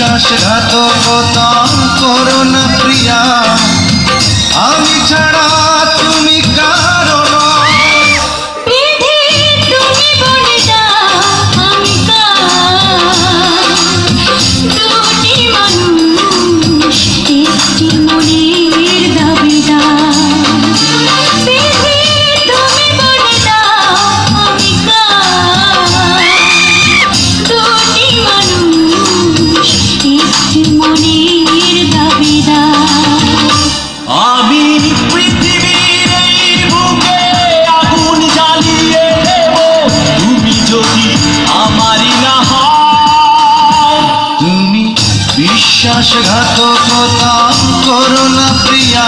বিশ্বাসঘাতকতা করো না প্রিয়া, আমি ছাড়া তুমি কারো নও। তুমি বলে দাও আমি কার, দুটি মানুষ একটি মনের দাবিদার। তুমি বলে দাও আমি কার, দুটি মানুষ একটি মনের দাবিদার। আমি পৃথিবীর এই বুকে আগুন জ্বালিয়ে দেব, তুমি যদি আমারই না হও। তুমি বিশ্বাসঘাতকতা করো না প্রিয়া,